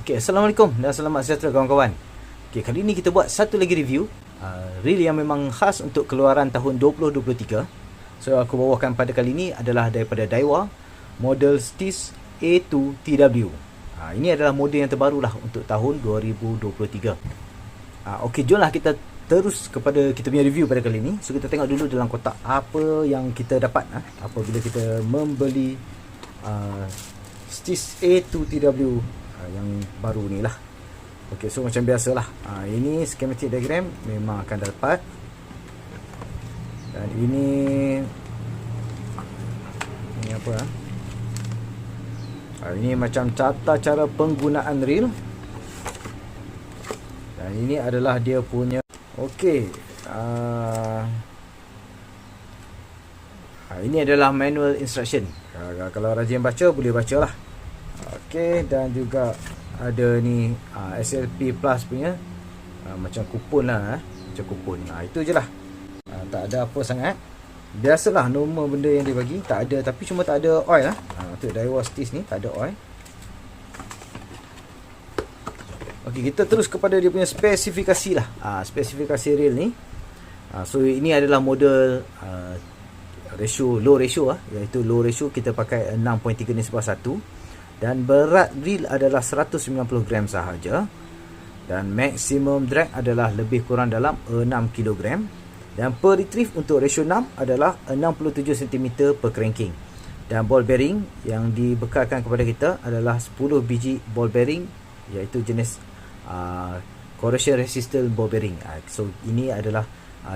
Okey, Assalamualaikum dan selamat sejahtera kawan-kawan. Okey, kali ini kita buat satu lagi review reel yang memang khas untuk keluaran tahun 2023. So aku bawakan pada kali ini adalah daripada Daiwa, model STIS A2 TW. Ini adalah model yang terbaru lah untuk tahun 2023. Okey, jomlah kita terus kepada kita punya review pada kali ini. So kita tengok dulu dalam kotak apa yang kita dapat apabila kita membeli STIS A2 TW yang baru ni lah. Ok, so macam biasalah, ini schematic diagram memang akan dapat. Dan ini apa ini macam tata cara penggunaan reel. Dan ini adalah dia punya. Ok, ini adalah manual instruction. Kalau rajin baca boleh baca lah. Ok, dan juga ada ni SLP Plus punya macam kupon lah, macam kupon. Itu je lah, tak ada apa sangat. Biasalah normal benda yang dia bagi. Tak ada, tapi cuma tak ada oil lah. Untuk Daiwa STIS ni tak ada oil. Ok, kita terus kepada dia punya spesifikasi lah. Spesifikasi reel ni. So ini adalah model ratio, low ratio iaitu low ratio kita pakai 6.3:1. Dan berat reel adalah 190 gram sahaja. Dan maximum drag adalah lebih kurang dalam 6 kg. Dan per retrieve untuk ratio 6 adalah 67 cm per cranking. Dan ball bearing yang dibekalkan kepada kita adalah 10 biji ball bearing, iaitu jenis corrosion resistant ball bearing. So ini adalah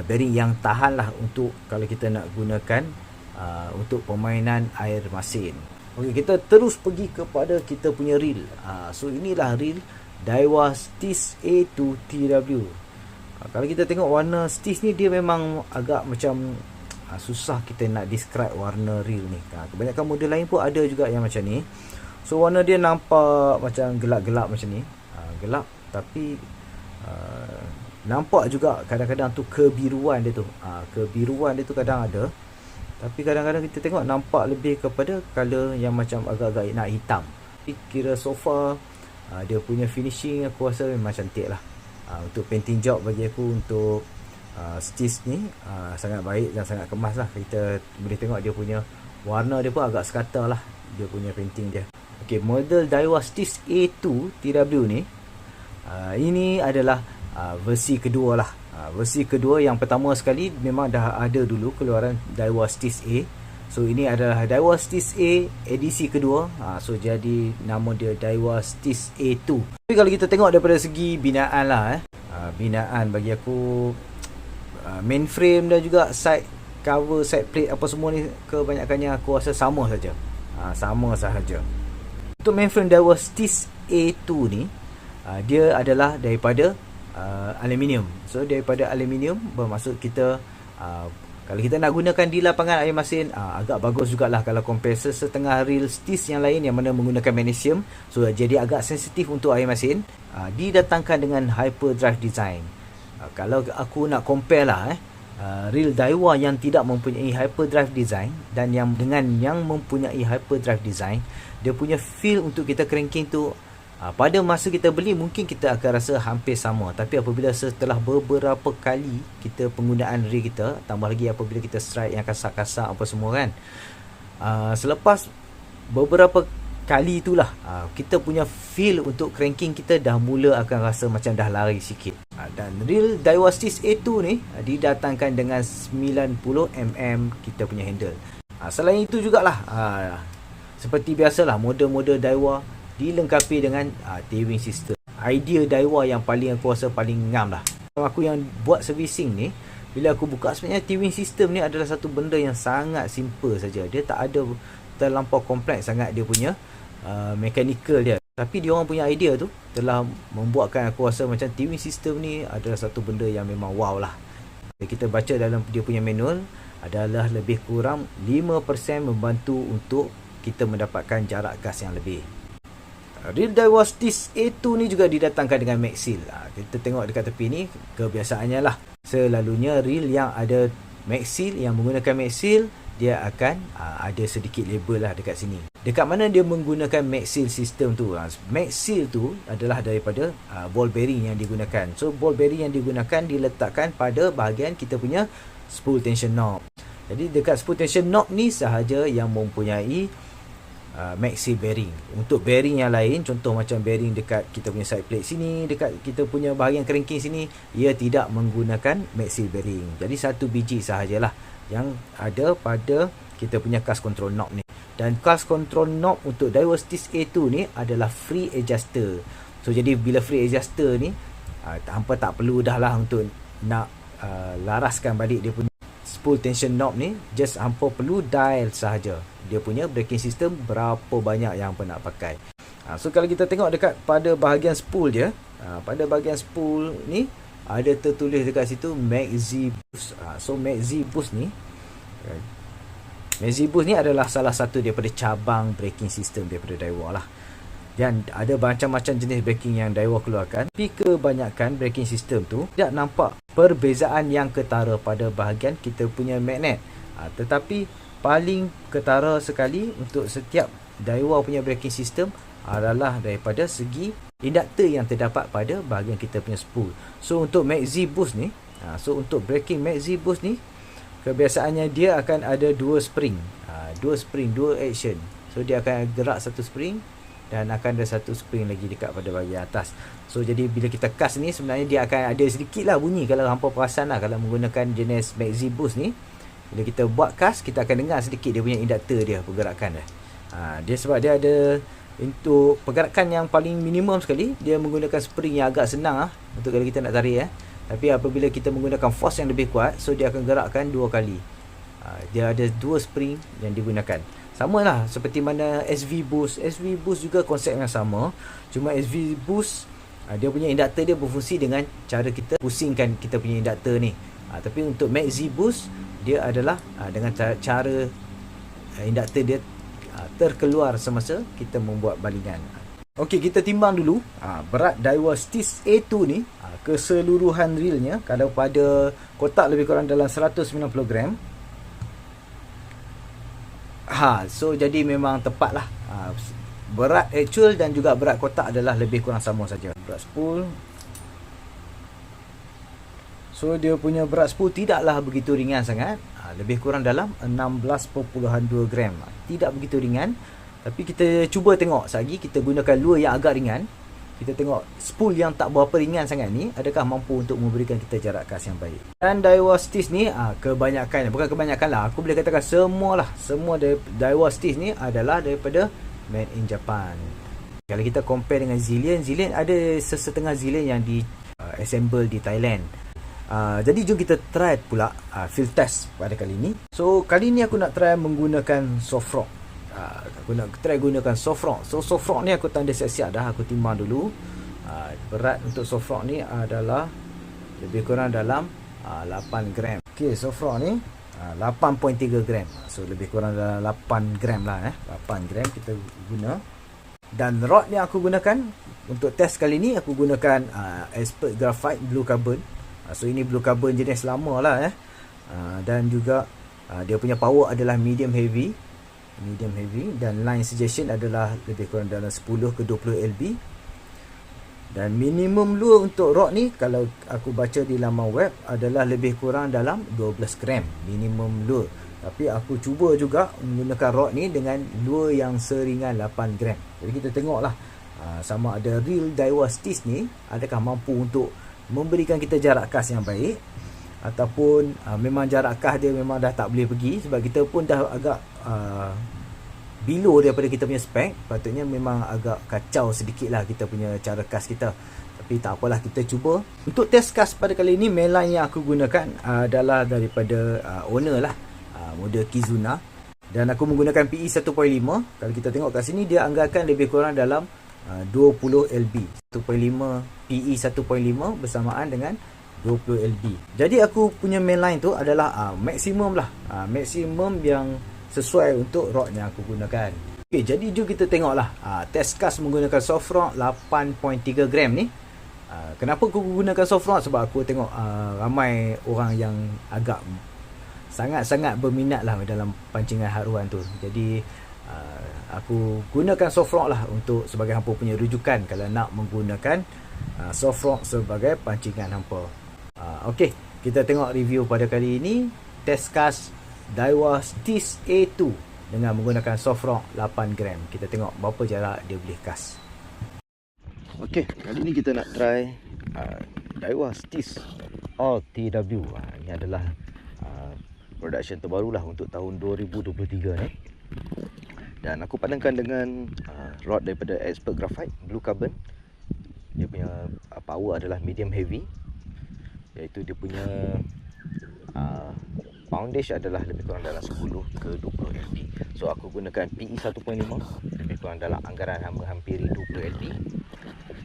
bearing yang tahan lah untuk kalau kita nak gunakan untuk permainan air masin. Ok, kita terus pergi kepada kita punya reel. So inilah reel Daiwa STIS A2 TW. Kalau kita tengok warna STIS ni, dia memang agak macam susah kita nak describe warna reel ni. Kebanyakan model lain pun ada juga yang macam ni. So warna dia nampak macam gelap-gelap macam ni. Gelap tapi nampak juga kadang-kadang tu kebiruan dia tu. Kebiruan dia tu kadang ada. Tapi kadang-kadang kita tengok nampak lebih kepada color yang macam agak-agak nak hitam. Kira sofa dia punya finishing aku rasa memang cantik lah. Untuk painting job bagi aku untuk STIS ni sangat baik dan sangat kemas lah. Kita boleh tengok dia punya warna dia pun agak sekata lah, dia punya painting dia. Ok, model Daiwa STIS A2 TW ni ini adalah versi kedua lah. Versi kedua, yang pertama sekali memang dah ada dulu keluaran Daiwa STIS A. So ini adalah Daiwa STIS A edisi kedua. So jadi nama dia Daiwa STIS A2. Tapi kalau kita tengok daripada segi binaan lah binaan bagi aku, mainframe dan juga side cover, side plate apa semua ni kebanyakannya aku rasa sama saja. Sama sahaja. Untuk mainframe Daiwa STIS A2 ni dia adalah daripada aluminium. So daripada aluminium bermaksud kita kalau kita nak gunakan di lapangan air masin agak bagus jugalah kalau compare setengah reel STIS yang lain yang mana menggunakan magnesium. So jadi agak sensitif untuk air masin. Didatangkan dengan hyperdrive design. Kalau aku nak compare lah reel Daiwa yang tidak mempunyai hyperdrive design dan yang dengan yang mempunyai hyperdrive design, dia punya feel untuk kita cranking tu pada masa kita beli mungkin kita akan rasa hampir sama, tapi apabila setelah beberapa kali kita penggunaan reel kita, tambah lagi apabila kita strike yang kasar-kasar apa semua kan, selepas beberapa kali itulah kita punya feel untuk cranking kita dah mula akan rasa macam dah lari sikit. Dan reel Daiwa STIS A2 ni didatangkan dengan 90mm kita punya handle. Selain itu jugalah seperti biasalah model-model Daiwa dilengkapi dengan T-wing system. Idea Daiwa yang paling aku rasa paling ngam lah. Aku yang buat servicing ni, bila aku buka, sebenarnya T-wing system ni adalah satu benda yang sangat simple saja. Dia tak ada terlampau kompleks sangat dia punya mechanical dia. Tapi dia orang punya idea tu telah membuatkan aku rasa macam T-wing system ni adalah satu benda yang memang wow lah. Kita baca dalam dia punya manual adalah lebih kurang 5% membantu untuk kita mendapatkan jarak gas yang lebih. Reel Daiwa STIS A2 ni juga didatangkan dengan Maxil. Kita tengok dekat tepi ni, kebiasaannya lah. Selalunya reel yang ada Maxil, yang menggunakan Maxil, dia akan ada sedikit label lah dekat sini. Dekat mana dia menggunakan MagSeal system tu. MagSeal tu adalah daripada ball bearing yang digunakan. So ball bearing yang digunakan diletakkan pada bahagian kita punya spool tension knob. Jadi dekat spool tension knob ni sahaja yang mempunyai MagSeal bearing. Untuk bearing yang lain, contoh macam bearing dekat kita punya side plate sini, dekat kita punya bahagian cranking sini, ia tidak menggunakan MagSeal bearing. Jadi satu biji sahajalah yang ada pada kita punya cast control knob ni. Dan cast control knob untuk Daiwa Stis A2 ni adalah free adjuster. So jadi bila free adjuster ni hampa tak perlu dah lah untuk nak laraskan balik dia punya spool tension knob ni. Just hampa perlu dial sahaja dia punya braking system berapa banyak yang hampa nak pakai. So kalau kita tengok dekat pada bahagian spool dia, pada bahagian spool ni ada tertulis dekat situ MagZ Boost. So MagZ Boost ni adalah salah satu daripada cabang braking system daripada Daiwa lah. Dan ada macam-macam jenis braking yang Daiwa keluarkan. Tapi kebanyakan braking system tu tidak nampak perbezaan yang ketara pada bahagian kita punya magnet. Tetapi paling ketara sekali untuk setiap Daiwa punya braking system adalah daripada segi induktor yang terdapat pada bahagian kita punya spool. So untuk MagZ Boost ni, untuk braking MagZ Boost ni, kebiasaannya dia akan ada dua spring, dua action. So dia akan gerak satu spring dan akan ada satu spring lagi dekat pada bahagian atas. So jadi bila kita cast ni, sebenarnya dia akan ada sedikit lah bunyi. Kalau hampa perasan lah, kalau menggunakan jenis MagZ Boost ni, bila kita buat cast, kita akan dengar sedikit dia punya induktor dia pergerakan dia. Dia sebab dia ada, untuk pergerakan yang paling minimum sekali, dia menggunakan spring yang agak senang untuk kalau kita nak tarik. Tapi apabila kita menggunakan force yang lebih kuat, so dia akan gerakkan dua kali. Dia ada dua spring yang digunakan. Sama lah seperti mana SV Boost. SV Boost juga konsep yang sama. Cuma SV Boost, dia punya induktor dia berfungsi dengan cara kita pusingkan kita punya induktor ni. Tapi untuk MagZ Boost, dia adalah dengan cara induktor dia terkeluar semasa kita membuat balingan. Okey, kita timbang dulu berat Daiwa Stis A2 ni, keseluruhan realnya. Kalau pada kotak lebih kurang dalam 190 gram. So jadi memang tepat lah. Berat actual dan juga berat kotak adalah lebih kurang sama saja. Berat spool, so dia punya berat spool tidaklah begitu ringan sangat, lebih kurang dalam 16.2 gram. Tidak begitu ringan. Tapi kita cuba tengok lagi, kita gunakan lure yang agak ringan. Kita tengok spool yang tak berapa ringan sangat ni, adakah mampu untuk memberikan kita jarak cast yang baik. Dan Daiwa Stis ni, kebanyakan, bukan kebanyakan lah, aku boleh katakan semua Daiwa Stis ni adalah daripada made in Japan. Kalau kita compare dengan Zillion ada sesetengah Zillion yang di assemble di Thailand. Jadi jom kita try pula field test pada kali ni. So kali ni aku nak try menggunakan soft rock. Aku nak try gunakan soft rock. So soft rock ni aku tanda siap-siap dah. Aku timbang dulu. Berat untuk soft rock ni adalah lebih kurang dalam 8 gram. Okay, soft rock ni 8.3 gram. So lebih kurang dalam 8 gram lah. 8 gram kita guna. Dan rod yang aku gunakan untuk test kali ni, aku gunakan Expert Graphite Blue Carbon. So ini blue carbon jenis lama lah. Dan juga dia punya power adalah medium heavy, dan line suggestion adalah lebih kurang dalam 10 ke 20 lb. Dan minimum lure untuk rod ni, kalau aku baca di laman web, adalah lebih kurang dalam 12 gram minimum lure. Tapi aku cuba juga menggunakan rod ni dengan lure yang seringan 8 gram. Jadi kita tengoklah sama ada real Daiwa Stis ni adakah mampu untuk memberikan kita jarak cast yang baik, ataupun memang jarak cast dia memang dah tak boleh pergi, sebab kita pun dah agak below daripada kita punya spec. Patutnya memang agak kacau sedikit lah kita punya cara cast kita. Tapi tak apalah, kita cuba. Untuk test cast pada kali ini, mainline yang aku gunakan adalah daripada owner lah, model Kizuna. Dan aku menggunakan PE 1.5. Kalau kita tengok kat sini, dia anggarkan lebih kurang dalam 20 lb. 1.5 PE 1.5 bersamaan dengan 20 lb. Jadi aku punya mainline tu adalah maksimum lah, maksimum yang sesuai untuk rod yang aku gunakan. Okay, jadi jom kita tengoklah test cast menggunakan soft rod 8.3 gram ni. Kenapa aku gunakan soft rod? Sebab aku tengok ramai orang yang agak sangat-sangat berminat lah dalam pancingan haruan tu. Jadi aku gunakan soft rock lah untuk sebagai hampa punya rujukan kalau nak menggunakan soft rock sebagai pancingan hampa. Okey, kita tengok review pada kali ini test cast Daiwa Stis A2 dengan menggunakan soft rock 8 gram. Kita tengok berapa jarak dia boleh cast. Okey, kali ni kita nak try Daiwa Stis RTW. Ini adalah production terbaru lah untuk tahun 2023 ni. Dan aku padankan dengan rod daripada Expert Graphite Blue Carbon. Dia punya power adalah medium heavy, iaitu dia punya poundage adalah lebih kurang dalam 10 ke 20 LP. So aku gunakan PE 1.5, lebih kurang dalam anggaran hampiri 20 LP.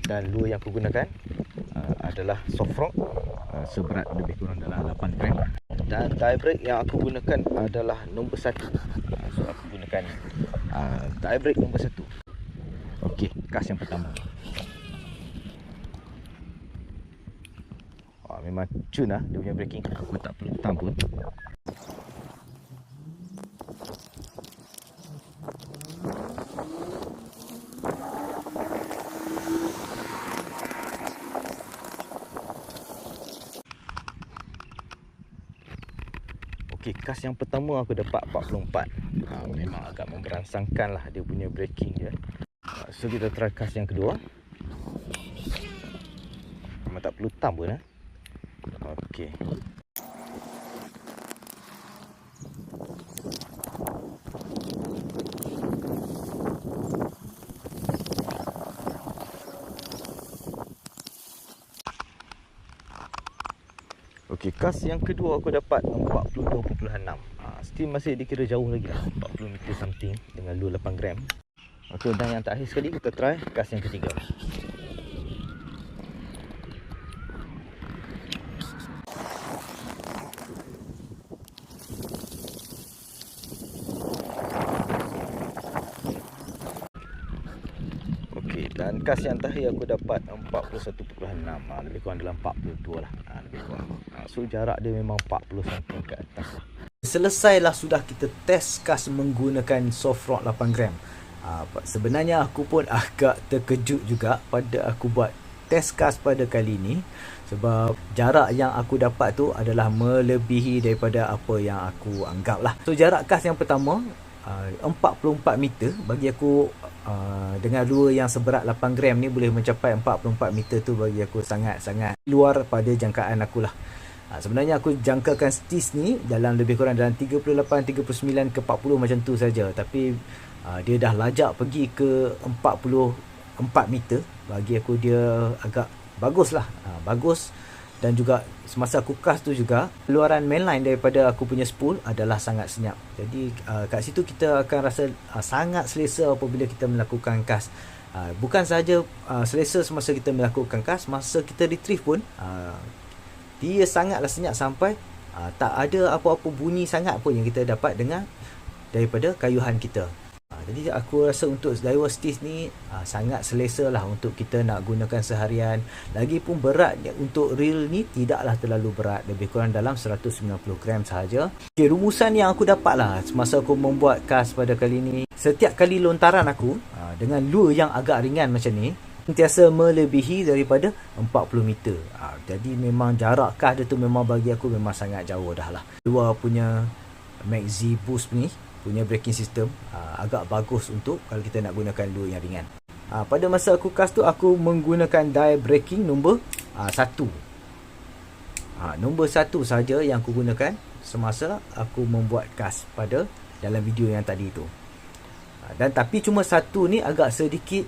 Dan lure yang aku gunakan adalah soft rock seberat lebih kurang dalam 8 gram. Dan tie brake yang aku gunakan adalah nombor 1. So aku gunakan tie brake nombor 1. Okey, cast yang pertama. Memang cun lah dia punya braking. Aku tak perlu tam pun. Okey, cast yang pertama aku dapat 44. Memang agak memberangsangkan lah dia punya braking dia. So kita try cast yang kedua. Memang tak perlu tam pun lah. Okey. Okey, cast yang kedua aku dapat 42.6. Still masih dikira jauh lagi lah, 40 meter something dengan lure 8 gram. Okey, dan yang terakhir sekali kita try cast yang ketiga. Dan cast yang terakhir aku dapat 41.6, lebih kurang dalam 42 lah, lebih kurang. So jarak dia memang 40 cm ke atas. Selesailah sudah kita test cast menggunakan soft rock 8 gram. Sebenarnya aku pun agak terkejut juga pada aku buat test cast pada kali ini, sebab jarak yang aku dapat tu adalah melebihi daripada apa yang aku anggap lah. So jarak cast yang pertama 44 meter bagi aku, dengan lure yang seberat 8 gram ni boleh mencapai 44 meter tu bagi aku sangat-sangat luar pada jangkaan aku lah. Sebenarnya aku jangkakan Stis ni dalam lebih kurang dalam 38, 39 ke 40 macam tu saja, tapi dia dah lajak pergi ke 44 meter. Bagi aku dia agak bagus lah, bagus. Dan juga semasa aku cast tu juga, luaran mainline daripada aku punya spool adalah sangat senyap. Jadi kat situ kita akan rasa sangat selesa apabila kita melakukan cast. Bukan sahaja selesa semasa kita melakukan cast, masa kita retrieve pun dia sangatlah senyap sampai tak ada apa-apa bunyi sangat pun yang kita dapat dengar daripada kayuhan kita. Jadi aku rasa untuk Daiwa Stis ni sangat selesa lah untuk kita nak gunakan seharian. Lagipun beratnya untuk reel ni tidaklah terlalu berat, lebih kurang dalam 190 gram sahaja. Okay, rumusan yang aku dapat lah semasa aku membuat cast pada kali ni, setiap kali lontaran aku dengan lure yang agak ringan macam ni, sentiasa melebihi daripada 40 meter. Jadi memang jarak cast dia tu memang bagi aku memang sangat jauh dah lah. Dua punya Maxi Boost ni punya braking system agak bagus untuk kalau kita nak gunakan lure yang ringan. Pada masa aku cast tu aku menggunakan die braking nombor 1. Nombor 1 saja yang aku gunakan semasa aku membuat cast pada dalam video yang tadi tu. Dan tapi cuma satu ni agak sedikit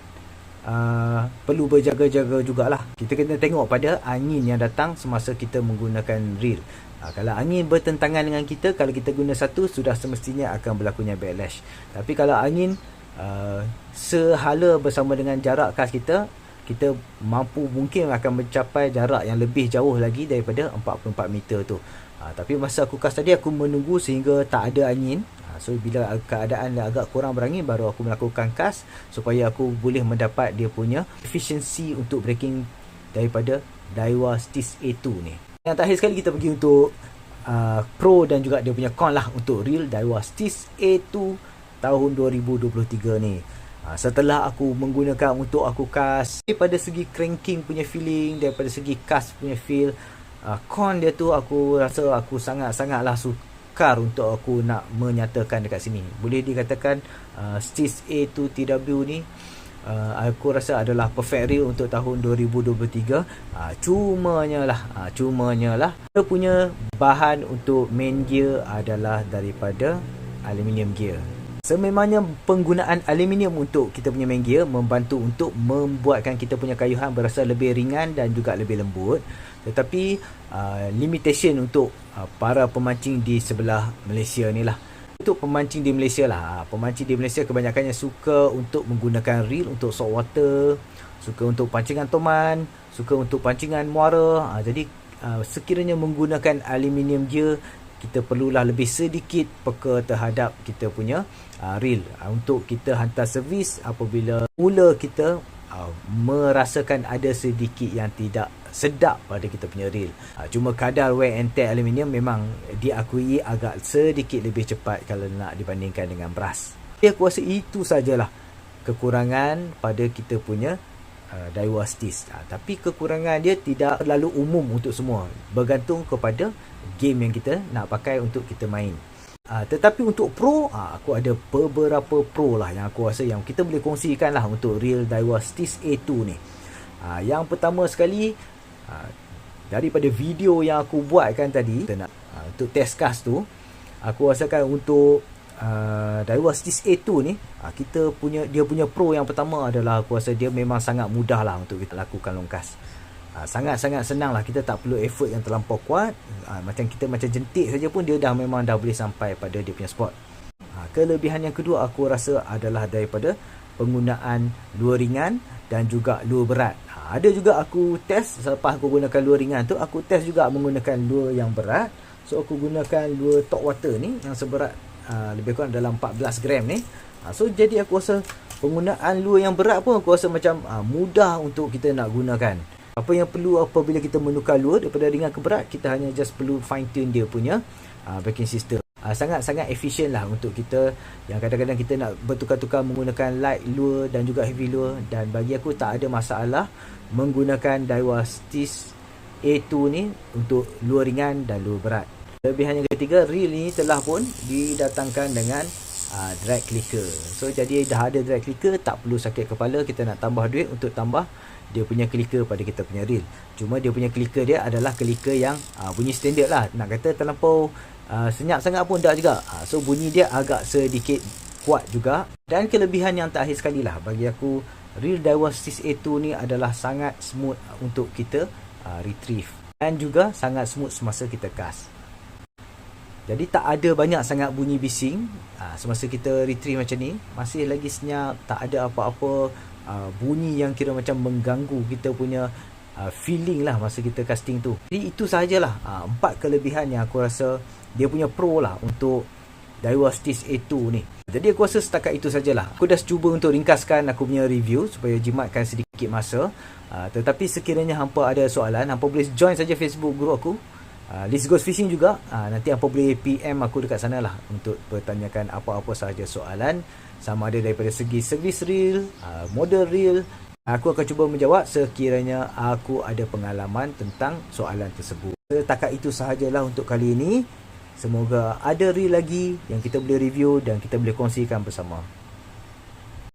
perlu berjaga-jaga jugalah. Kita kena tengok pada angin yang datang semasa kita menggunakan reel. Kalau angin bertentangan dengan kita, kalau kita guna satu, sudah semestinya akan berlakunya backlash. Tapi kalau angin sehala bersama dengan jarak cast kita, kita mampu mungkin akan mencapai jarak yang lebih jauh lagi daripada 44 meter tu. Tapi masa aku cast tadi, aku menunggu sehingga tak ada angin. So bila keadaan agak kurang berangin, baru aku melakukan cast supaya aku boleh mendapat dia punya efisiensi untuk braking daripada Daiwa Stis A2 ni. Yang terakhir sekali kita pergi untuk pro dan juga dia punya con lah untuk reel Daiwa Stis A2 tahun 2023 ni. Setelah aku menggunakan untuk aku cast, daripada segi cranking punya feeling, daripada segi cast punya feel, con dia tu aku rasa aku sangat-sangatlah sukar untuk aku nak menyatakan dekat sini. Boleh dikatakan Stis A2 TW ni aku rasa adalah perfect reel untuk tahun 2023. Cumanya lah dia punya bahan untuk main gear adalah daripada aluminium gear. Sememangnya penggunaan aluminium untuk kita punya main gear membantu untuk membuatkan kita punya kayuhan berasa lebih ringan dan juga lebih lembut. Tetapi limitation untuk para pemancing di sebelah Malaysia ni lah. Untuk pemancing di Malaysia lah, pemancing di Malaysia kebanyakannya suka untuk menggunakan reel untuk saltwater, suka untuk pancingan toman, suka untuk pancingan muara. Jadi sekiranya menggunakan aluminium gear, kita perlulah lebih sedikit peka terhadap kita punya reel untuk kita hantar servis apabila mula kita merasakan ada sedikit yang tidak sedap pada kita punya reel. Cuma kadar wear and tear aluminium memang diakui agak sedikit lebih cepat kalau nak dibandingkan dengan brass. Aku rasa itu sajalah kekurangan pada kita punya Daiwa Stis. Tapi kekurangan dia tidak terlalu umum untuk semua, bergantung kepada game yang kita nak pakai untuk kita main. Tetapi untuk pro, aku ada beberapa pro lah yang aku rasa yang kita boleh kongsikan lah untuk reel Daiwa Stis A2 ni. Yang pertama sekali, daripada video yang aku buatkan tadi untuk test cast tu, aku rasakan untuk Daiwa Stis A2 ni, dia punya pro yang pertama adalah aku rasa dia memang sangat mudah lah untuk kita lakukan long cast. Sangat-sangat senang lah, kita tak perlu effort yang terlampau kuat. Macam jentik saja pun dia memang dah boleh sampai pada dia punya spot. Kelebihan yang kedua aku rasa adalah daripada penggunaan lure ringan dan juga lure berat. Ada juga aku test selepas aku gunakan lure ringan tu, aku test juga menggunakan lure yang berat. So aku gunakan lure top water ni yang seberat lebih kurang dalam 14 gram ni. So jadi aku rasa penggunaan lure yang berat pun aku rasa macam mudah untuk kita nak gunakan. Apa yang perlu apabila kita menukar lure daripada ringan ke berat, kita hanya just perlu fine tune dia punya braking system. Sangat-sangat efisien lah untuk kita yang kadang-kadang kita nak bertukar-tukar menggunakan light lure dan juga heavy lure. Dan bagi aku tak ada masalah menggunakan Daiwa Stis A2 ni untuk lure ringan dan lure berat. Kelebihan yang ketiga, reel ini telah pun didatangkan dengan drag clicker. So jadi dah ada drag clicker, tak perlu sakit kepala kita nak tambah duit untuk tambah dia punya clicker pada kita punya reel. Cuma dia punya clicker dia adalah clicker yang bunyi standard lah. Nak kata terlampau senyap sangat pun tak juga. So bunyi dia agak sedikit kuat juga. Dan kelebihan yang terakhir sekali lah bagi aku, reel Daiwa Stis A2 ni adalah sangat smooth untuk kita retrieve. Dan juga sangat smooth semasa kita cast. Jadi tak ada banyak sangat bunyi bising semasa kita retrieve macam ni. Masih lagi senyap, tak ada apa-apa bunyi yang kira macam mengganggu kita punya feeling lah masa kita casting tu. Jadi itu sahajalah 4 kelebihan yang aku rasa dia punya pro lah untuk Daiwa Stis A2 ni. Jadi aku rasa setakat itu sajalah. Aku dah cuba untuk ringkaskan aku punya review supaya jimatkan sedikit masa. Tetapi sekiranya hampa ada soalan, hampa boleh join saja Facebook group aku, Let's Go Fishing juga. Nanti hampa boleh PM aku dekat sana lah untuk bertanyakan apa-apa sahaja soalan, sama ada daripada segi servis reel, model reel. Aku akan cuba menjawab sekiranya aku ada pengalaman tentang soalan tersebut. Setakat itu sahajalah untuk kali ini. Semoga ada reel lagi yang kita boleh review dan kita boleh kongsikan bersama.